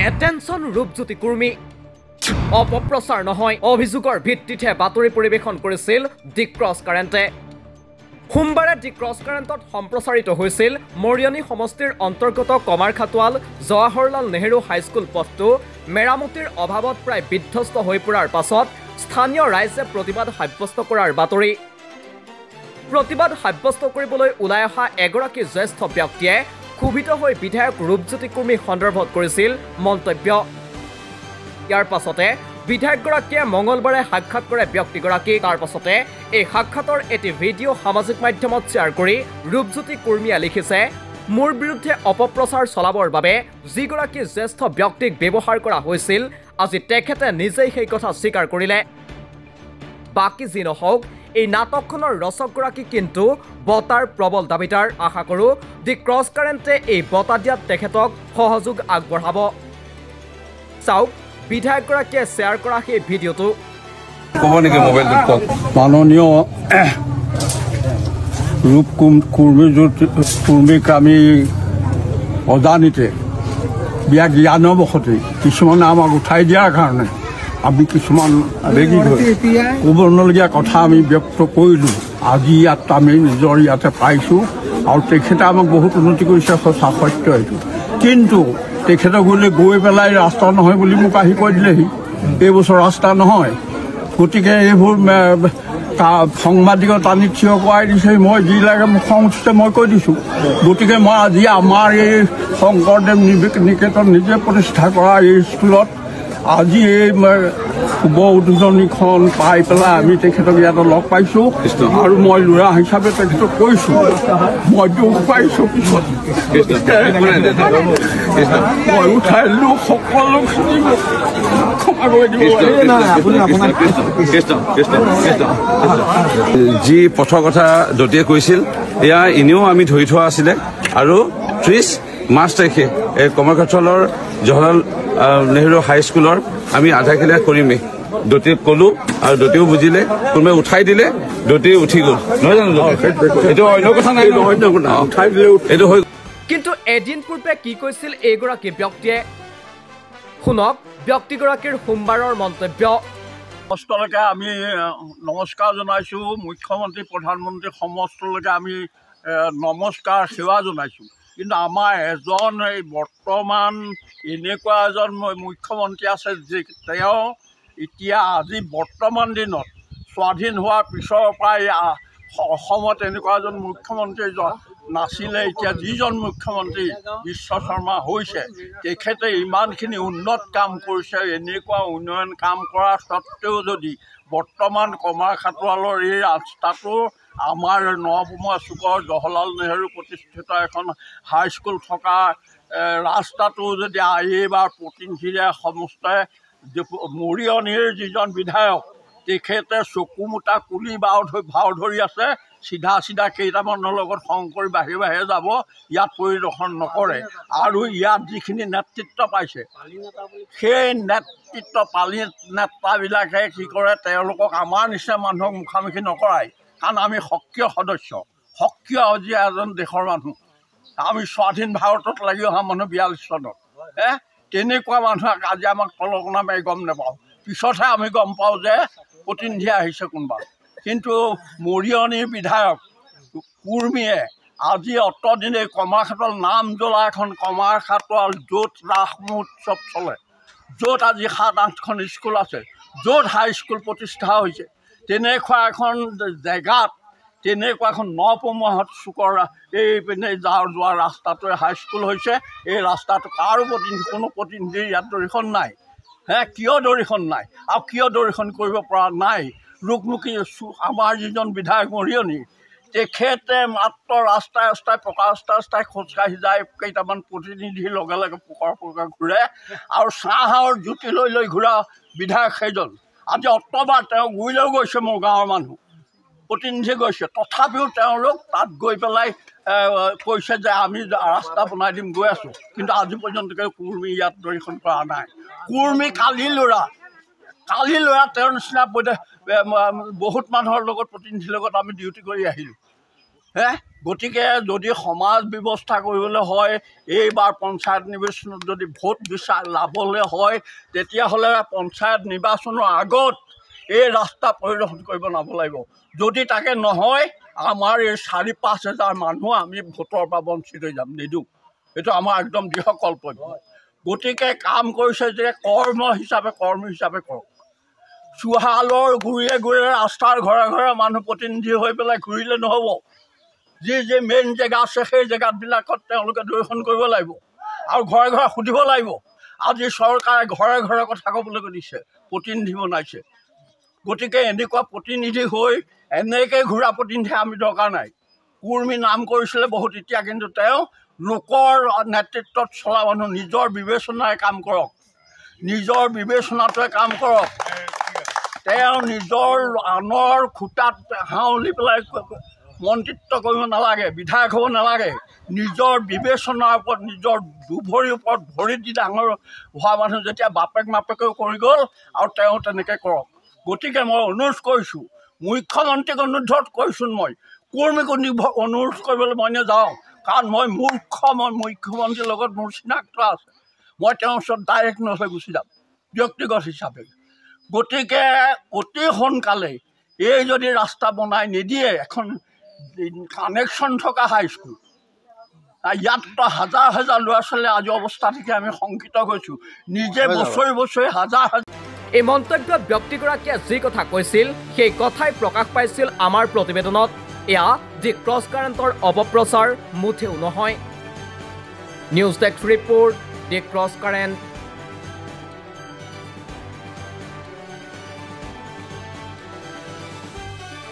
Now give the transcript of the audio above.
Attention Rupjyoti Kurmi অপপ্ৰচাৰ নহয় অভিযোগৰ ভিত্তিতে বাতৰি পৰিৱেশন কৰিছিল দি ক্ৰছ কাৰেণ্টে সোমবাৰে দি ক্ৰছ কাৰেণ্টত সম্প্ৰচাৰিত হৈছিল মৰিয়নি সমষ্টিৰ অন্তৰ্গত কমাৰখাটোৱাল জৱাহৰলাল নেহেৰু হাইস্কুল পথটো মেৰামতিৰ অভাৱত প্ৰায় বিধ্বস্ত হৈ পৰাৰ পাছত স্থানীয় ৰাইজে প্ৰতিবাদ সাব্যস্ত কৰাৰ বাতৰি প্ৰতিবাদ সাব্যস্ত কৰিবলৈ ওলাই অহা এগৰাকী জ্যেষ্ঠ ব্যক্তিয়ে ক্ষোভিত হৈ বিধায়ক ৰূপজ্যোতি কুৰ্মী সন্দৰ্ভত কৰিছিল মন্তব্য ইয়াৰ পাছতে বিধায়কগৰাকীয়ে মঙলবাৰে সাক্ষাৎ কৰে ব্যক্তিগৰাকীক তাৰ পাছতে এই সাক্ষাতৰ এটি ভিডিঅ' সামাজিক মাধ্যমত শ্বেয়াৰ কৰি ৰূপজ্যোতি কুৰ্মীয়ে লিখিছে মোৰ বিৰুদ্ধে অপপ্ৰচাৰ চলাবৰ বাবে যিগৰাকী জ্যেষ্ঠ ব্যক্তিক ব্যৱহাৰ কৰা হৈছিল আজি তেখেতে নিজেই সেই কথা স্বীকাৰ কৰিলে বাকী যি নহওক এই নাটকখনৰ ৰচকগৰাকী কিন্তু বঁটাৰ প্ৰবল দাবীদাৰ আশা কৰোঁ দি ক্ৰছ কাৰেণ্টে এই বঁটা দিয়াত তেখেতক সহযোগ আগবঢ়াব চাওক বিধায়কগৰাকীয়ে শ্বেয়াৰ কৰা সেই ভিডিঅ'টো মাননীয় ৰূপ কুৰ্মীক আমি অজানিতে বিয়া জ্ঞানবশতে কিছুমানে আমাক উঠাই দিয়াৰ কাৰণে আমি কিছুমান ৰেগি হৈ ক'ব নলগীয়া কথা আমি ব্যক্ত কৰিলোঁ আজি ইয়াত আমি নিজৰ ইয়াতে পাইছোঁ আৰু তেখেতে আমাক বহুত উন্নতি কৰিছে সঁচা সত্য এইটো কিন্তু তেখেতে গৈ পেলাই ৰাস্তা নহয় বুলি মোক আহি কৈ দিলেহি এইবছৰ ৰাস্তা নহয় গতিকে এইবোৰ সাংবাদিকত আনি থিয় কৰাই দিছে মই যি লাগে মোক খং উঠিছে মই কৈ দিছোঁ গতিকে মই আজি আমাৰ এই শংকৰদেৱ নিকেতন নিজে প্ৰতিষ্ঠা কৰা এই স্কুলত আজি এই শুভ উদ্বোধনীখন পাই পেলাই আমি তেখেতক ইয়াতে লগ পাইছোঁ আৰু মই ল'ৰা হিচাপে তেখেতক কৈছোঁ মই দুখ পাইছোঁ পিছত মই উঠাই দিলোঁ সকলোখিনি ক্ষমা কৰি দিব যি পথৰ কথা দতিয়ে কৈছিল এয়া এনেও আমি ধৰি থোৱা আছিলে আৰু 30 মাৰ্চ তাৰিখে এই কমাৰখাটোৱালৰ জৱাহৰলাল নেহেৰু হাইস্কুলৰ আমি আধাখিলা কৰিমেই দতিক ক'লো আৰু দতিও বুজিলে কোনোবাই উঠাই দিলে দতি উঠি গ'ল নহয় জানো এইটো অন্য কথা নাই উঠাই দিলে এইটো হৈ কিন্তু এদিন পূৰ্বে কি কৈছিল এইগৰাকী ব্যক্তিয়ে শুনক ব্যক্তিগৰাকীৰ সোমবাৰৰ মন্তব্য সমস্তলৈকে আমি নমস্কাৰ জনাইছোঁ মুখ্যমন্ত্ৰী প্ৰধানমন্ত্ৰী সমস্তলৈকে আমি নমস্কাৰ সেৱা জনাইছোঁ কিন্তু আমাৰ এজন এই বৰ্তমান এনেকুৱা এজন মুখ্যমন্ত্ৰী আছে যে তেওঁ এতিয়া আজি বৰ্তমান দিনত স্বাধীন হোৱাৰ পিছৰ পৰাই অসমত এনেকুৱা এজন মুখ্যমন্ত্ৰী নাছিলে এতিয়া যিজন মুখ্যমন্ত্ৰী বিশ্ব শৰ্মা হৈছে তেখেতে ইমানখিনি উন্নত কাম কৰিছে এনেকুৱা উন্নয়ন কাম কৰাৰ স্বত্তেও যদি বৰ্তমান কমাৰখাটোৱালৰ এই ৰাস্তাটো আমাৰ নবমা চুকৰ জৱাহৰলাল নেহেৰু প্ৰতিষ্ঠিত এখন হাইস্কুল থকা ৰাস্তাটো যদি এইবাৰ প্ৰতিনিধিৰে সমস্তাই মৰিয়নিৰ যিজন বিধায়ক তেখেতে চকুমোটা কুলি ভাও ধৰি আছে চিধা কেইটামানৰ লগত সংগ কৰি বাহিৰে বাহিৰে যাব ইয়াত পৰিদৰ্শন নকৰে আৰু ইয়াত যিখিনি নেতৃত্ব পাইছে সেই নেতৃত্ব পালি নেতাবিলাকে কি কৰে তেওঁলোকক আমাৰ নিচিনা মানুহক মুখামুখি নকৰায় কাৰণ আমি সক্ৰিয় সদস্য সক্ৰিয় আজি এজন দেশৰ মানুহ আমি স্বাধীন ভাৰতত লাগি অহা মানুহ 42 চনত তেনেকুৱা মানুহক আজি আমাক তলকনা মাৰি গম নাপাওঁ পিছতহে আমি গম পাওঁ যে প্ৰতিনিধি আহিছে কোনোবা কিন্তু মৰিয়নিৰ বিধায়ক কুৰ্মীয়ে আজি অতদিনে কমাৰখাটোৱাল নাম জ্বলা এখন কমাৰখাটোৱাল য'ত ৰাস মহোৎসৱ চলে য'ত আজি 7-8খন স্কুল আছে য'ত হাইস্কুল প্ৰতিষ্ঠা হৈছে তেনেকুৱা এখন জেগাত তেনেকুৱা এখন নপমোৱাহঁত চুকৰ এইপিনে যোৱা ৰাস্তাটোৱে হাইস্কুল হৈছে এই ৰাস্তাটো কাৰো কোনো প্ৰতিনিধিৰ ইয়াত দৰিখন নাই কিয় দৰিখন নাই আৰু কিয় দৰিখন কৰিব পৰা নাই লোকমুখী আমাৰ যিজন বিধায়ক মৰিয়নি তেখেতে মাত্ৰ ৰাস্তাই পকা ৰাস্তাই খোজকাঢ়ি যায় কেইটামান প্ৰতিনিধিৰ লগে লগে পোকৰ ঘূৰে আৰু চাহৰ জুতি লৈ ঘূৰা বিধায়ক সেইজন আজি অতবাৰ তেওঁ গুৰিলেও গৈছে মোৰ গাঁৱৰ মানুহ প্ৰতিনিধি গৈছে তথাপিও তেওঁলোক তাত গৈ পেলাই কৈছে যে আমি ৰাস্তা বনাই দিম গৈ আছোঁ কিন্তু আজি পৰ্যন্তকে কুৰ্মী ইয়াত দৰ্শন কৰা নাই কুৰ্মী কালি ল'ৰা তেওঁৰ নিচিনা বহুত মানুহৰ লগত প্ৰতিনিধিৰ লগত আমি ডিউটি কৰি আহিলোঁ গতিকে যদি সমাজ ব্যৱস্থা কৰিবলৈ হয়, এইবাৰ পঞ্চায়ত নিৰ্বাচনত যদি ভোট লাভলৈ হয়, তেতিয়াহ'লে পঞ্চায়ত নিৰ্বাচনৰ আগত এই ৰাস্তা পৰিদৰ্শন কৰিব যাব লাগিব। যদি তাকে নহয়, আমাৰ এই 4-5 হাজাৰ মানুহ আমি ভোটৰ পৰা বঞ্চিত হৈ যাম, নিদিওঁ। এইটো আমাৰ একদম দৃঢ় কৰ্তব্য। গতিকে কাম কৰিছে যে কৰ্মী হিচাপে কৰক। চুহালৰ ঘূৰিয়ে ৰাস্তাৰ ঘৰে ঘৰে মানুহ প্ৰতিনিধি হৈ পেলাই ঘূৰিলে নহ'ব। যি মেইন জেগা আছে সেই জেগাবিলাকত তেওঁলোকে দৰ্শন কৰিব লাগিব আৰু ঘৰে ঘৰে সুধিব লাগিব। আজি চৰকাৰে ঘৰে ঘৰে কথা ক'বলৈ দিছে, প্ৰতিনিধি বনাইছে। গতিকে এনেকুৱা প্ৰতিনিধি হৈ এনেকৈ ঘূৰা প্ৰতিনিধি আমি দৰকাৰ নাই। কুৰ্মী নাম কৰিছিলে বহুত, এতিয়া কিন্তু তেওঁ লোকৰ নেতৃত্বত চলা মানুহ। নিজৰ বিবেচনাৰে কাম কৰক, নিজৰ বিবেচনাটোৱে কাম কৰক। তেওঁ নিজৰ আনৰ খুটাত হাউলি পেলাই মন্ত্ৰিত্ব কৰিব নালাগে, বিধায়ক হ'ব নালাগে। নিজৰ বিবেচনাৰ ওপৰত, নিজৰ দুভৰিৰ ওপৰত ভৰি দি ডাঙৰ হোৱা মানুহ যেতিয়া বাপেক মাপেকেও কৰি গ'ল আৰু তেওঁ তেনেকৈ কৰক। গতিকে মই অনুৰোধ কৰিছোঁ, মুখ্যমন্ত্ৰীক অনুৰোধ কৰিছোঁ, মই কুৰ্মীক অনুৰোধ কৰিবলৈ মই নাযাওঁ। কাৰণ মই মুখ্যমন্ত্ৰীৰ লগত মোৰ চিনাক্ত আছে। মই তেওঁৰ ওচৰত ডাইৰেক্ট নহৈ গুচি যাম ব্যক্তিগত হিচাপে। গতিকে অতি সোনকালে এই যদি ৰাস্তা বনাই নিদিয়ে, এখন কানেকশ্যন থকা হাইস্কুল, ইয়াত হাজাৰ হাজাৰ ল'ৰা ছোৱালীৰ আজি অৱস্থা দেখি আমি শংকিত হৈছোঁ। নিজে বছৰি হাজাৰ এই মন্তব্য ব্যক্তিগৰাকীয়ে যি কথা কৈছিল, সেই কথাই প্ৰকাশ পাইছিল আমাৰ প্ৰতিবেদনত। এয়া দি ক্ৰছ কাৰেণ্টৰ অপপ্ৰচাৰ মুঠেও নহয়। নিউজ ডেস্ক ৰিপৰ্ট, দি ক্ৰছ কাৰেণ্ট।